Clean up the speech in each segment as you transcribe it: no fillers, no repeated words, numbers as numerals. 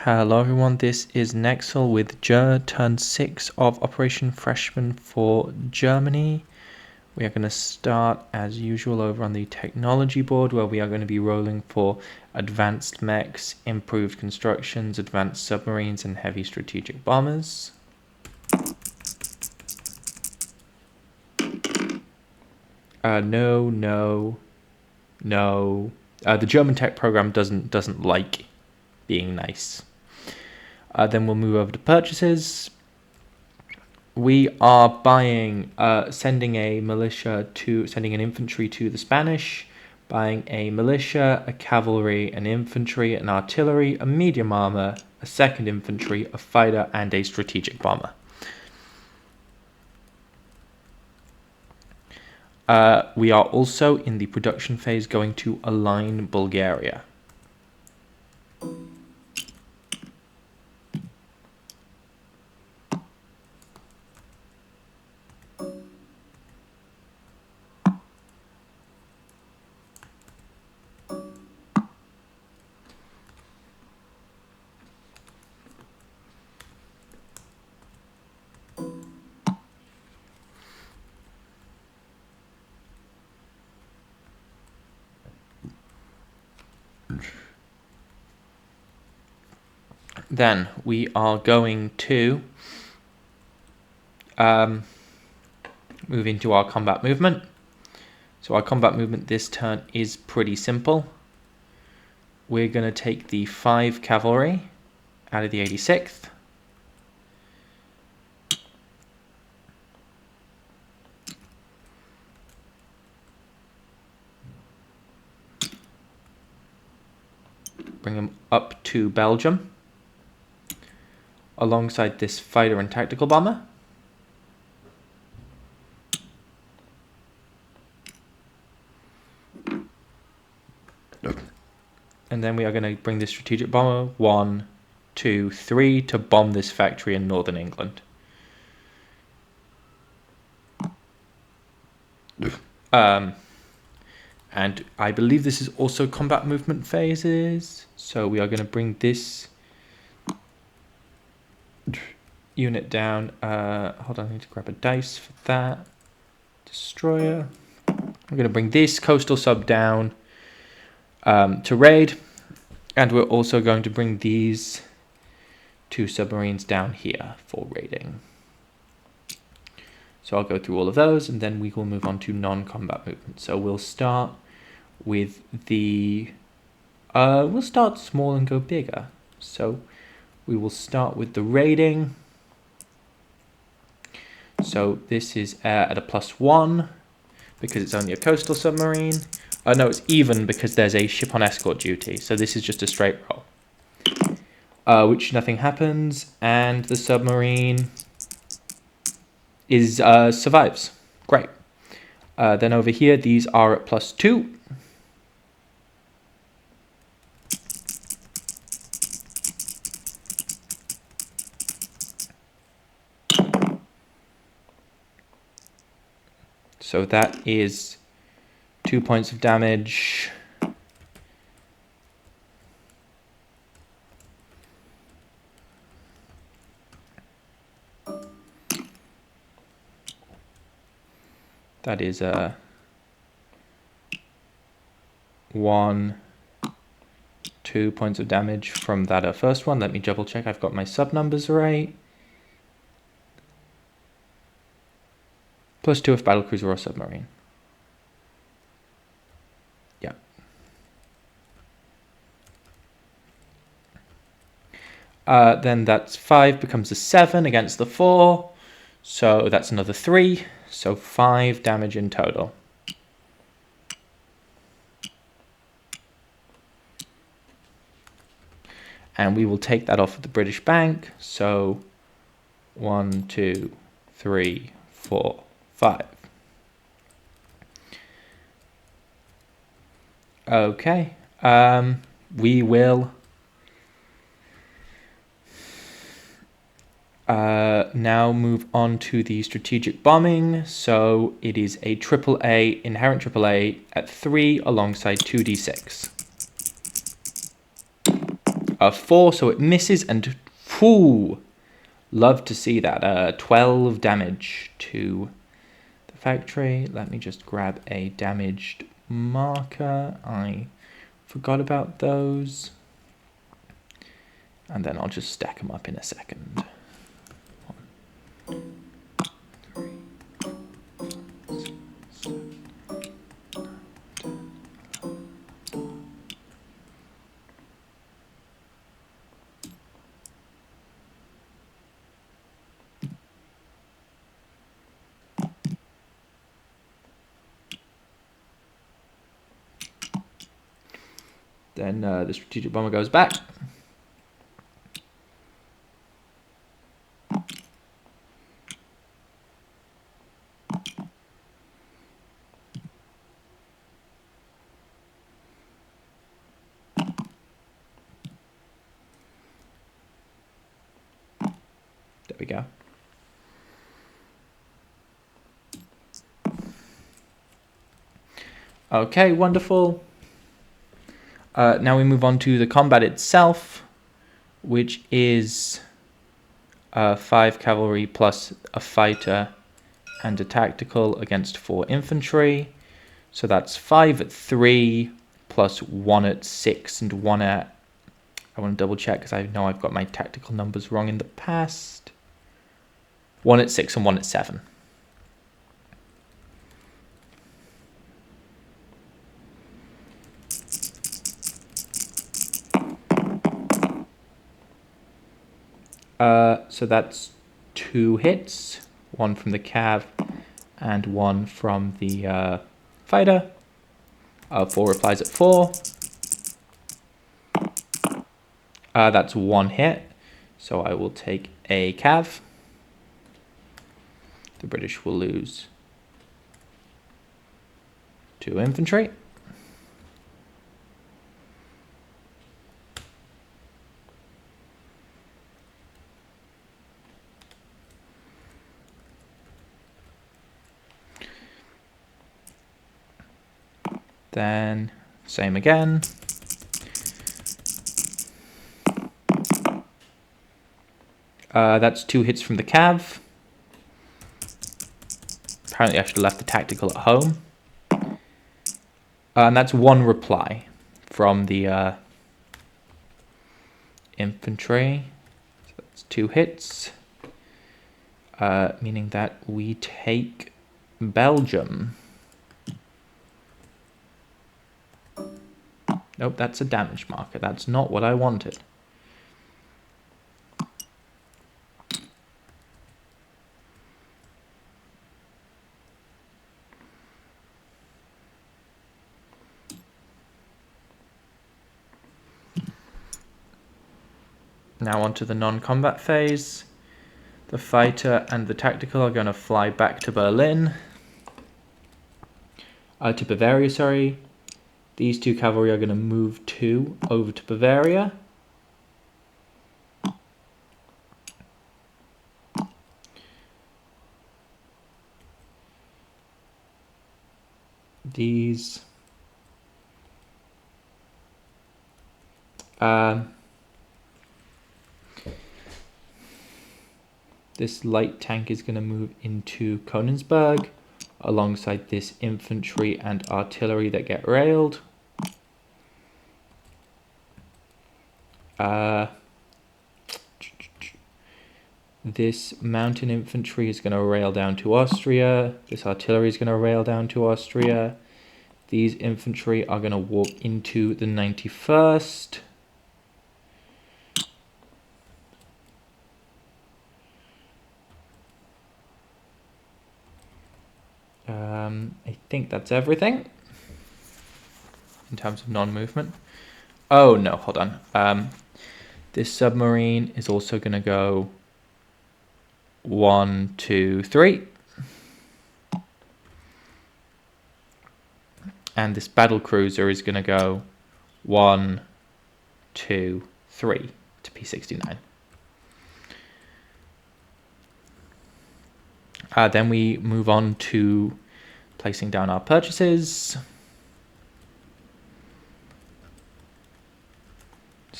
Hello everyone, this is Nexel with turn 6 of Operation Freshman for Germany. We are going to start as usual over on the technology board, where we are going to be rolling for advanced mechs, improved constructions, advanced submarines and heavy strategic bombers. No. The German tech program doesn't like being nice. Then we'll move over to purchases. We are buying, sending an infantry to the Spanish, buying a militia, a cavalry, an infantry, an artillery, a medium armor, a second infantry, a fighter, and a strategic bomber. We are also in the production phase going to align Bulgaria. Then we are going to move into our combat movement. So our combat movement this turn is pretty simple. We're going to take the 5 cavalry out of the 86th. Bring them up to Belgium alongside this fighter and tactical bomber. And then we are going to bring the strategic bomber 1, 2, 3 to bomb this factory in northern England. And I believe this is also combat movement phases. So we are going to bring this unit down. Hold on, I need to grab a dice for that. Destroyer. We're going to bring this coastal sub down to raid. And we're also going to bring these 2 submarines down here for raiding. So I'll go through all of those and then we will move on to non-combat movement. So we'll start with the... we'll start small and go bigger. So we will start with the raiding. So this is at a +1 because it's only a coastal submarine. No, it's even because there's a ship on escort duty. So this is just a straight roll. Which nothing happens and the submarine is survives. Great. Then over here, these are at +2. So that is 2 points of damage. That is 1, 2 points of damage from that first one. Let me double check I've got my sub numbers right. +2 if battlecruiser or submarine. Yeah. Then that's 5 becomes a 7 against the 4. So that's another 3. So 5 damage in total. And we will take that off of the British Bank. So 1, 2, 3, 4, 5. Okay. We will now move on to the strategic bombing. So it is a AAA, inherent AAA at 3 alongside 2d6. 4, so it misses, and whoo, love to see that. 12 damage to the factory. Let me just grab a damaged marker. I forgot about those. And then I'll just stack them up in a second. 1, 2, 3, 4, 5, 6, 7, 8, 9, 10, 11. Then the strategic bomber goes back. There we go. Okay, wonderful. Now we move on to the combat itself, which is 5 cavalry plus a fighter and a tactical against 4 infantry. So that's 5 at 3 plus 1 at 6 and 1 at... I want to double check because I know I've got my tactical numbers wrong in the past. 1 at 6 and 1 at 7. So that's 2 hits, 1 from the cav and 1 from the fighter. 4 replies at 4. That's 1 hit, so I will take a cav. The British will lose 2 infantry. Then same again. That's 2 hits from the cav. Apparently I should have left the tactical at home. And that's 1 reply from the infantry. So that's 2 hits. Meaning that we take Belgium. Nope, that's a damage marker. That's not what I wanted. Now onto the non-combat phase. The fighter and the tactical are going to fly back to Berlin. To Bavaria, sorry. These 2 cavalry are going to move 2 over to Bavaria. These... this light tank is going to move into Königsberg alongside this infantry and artillery that get railed. This mountain infantry is going to rail down to Austria. This artillery is going to rail down to Austria. These infantry are going to walk into the 91st. I think that's everything in terms of non-movement. Oh no, hold on. This submarine is also going to go 1, 2, 3. And this battle cruiser is going to go 1, 2, 3 to P69. Then we move on to placing down our purchases.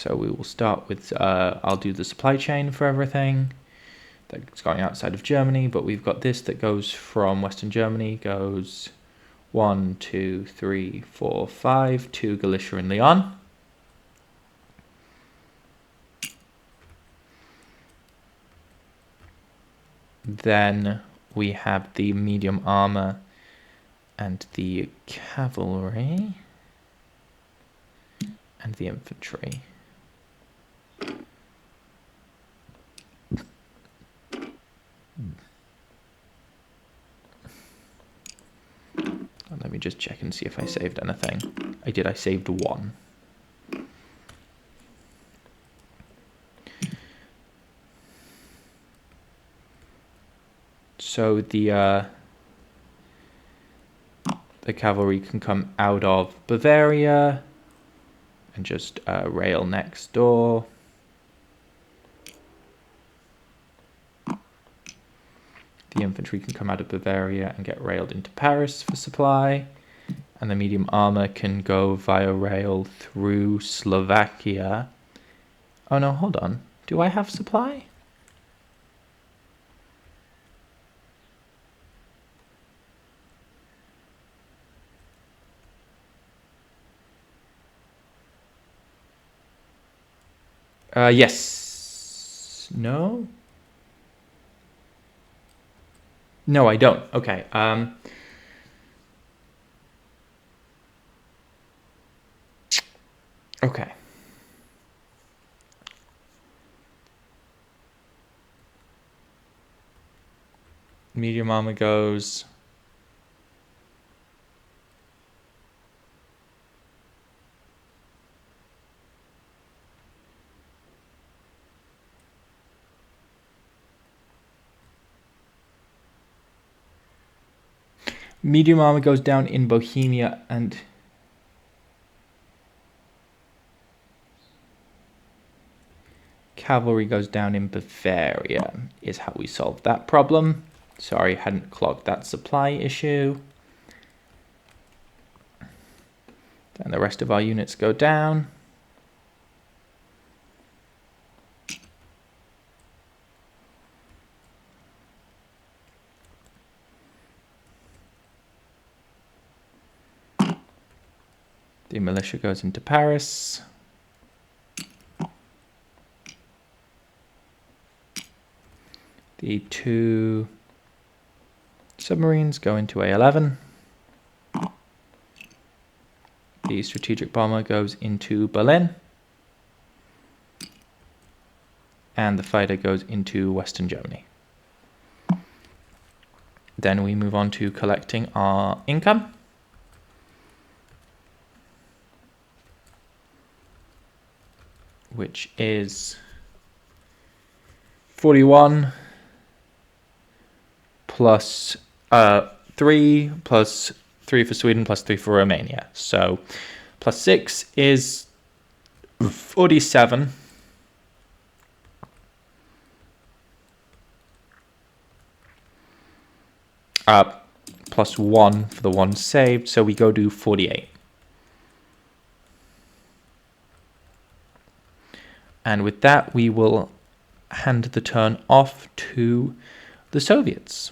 So we will start with, I'll do the supply chain for everything that's going outside of Germany, but we've got this that goes from Western Germany, goes 1, 2, 3, 4, 5 to Galicia and Leon. Then we have the medium armor and the cavalry and the infantry. Let me just check and see if I saved anything. I did, I saved 1. So the cavalry can come out of Bavaria and just rail next door. The infantry can come out of Bavaria and get railed into Paris for supply. And the medium armor can go via rail through Slovakia. Oh no, hold on. Do I have supply? Yes. No? No, I don't. Okay. Okay. Medium armor goes. Medium armor goes down in Bohemia and cavalry goes down in Bavaria is how we solve that problem. Sorry, hadn't clocked that supply issue. Then the rest of our units go down. The militia goes into Paris. The 2 submarines go into A11. The strategic bomber goes into Berlin. And the fighter goes into Western Germany. Then we move on to collecting our income. Which is 41 plus 3 plus 3 for Sweden plus 3 for Romania. So plus 6 is 47. Plus 1 for the one saved, so we go to 48. And with that, we will hand the turn off to the Soviets.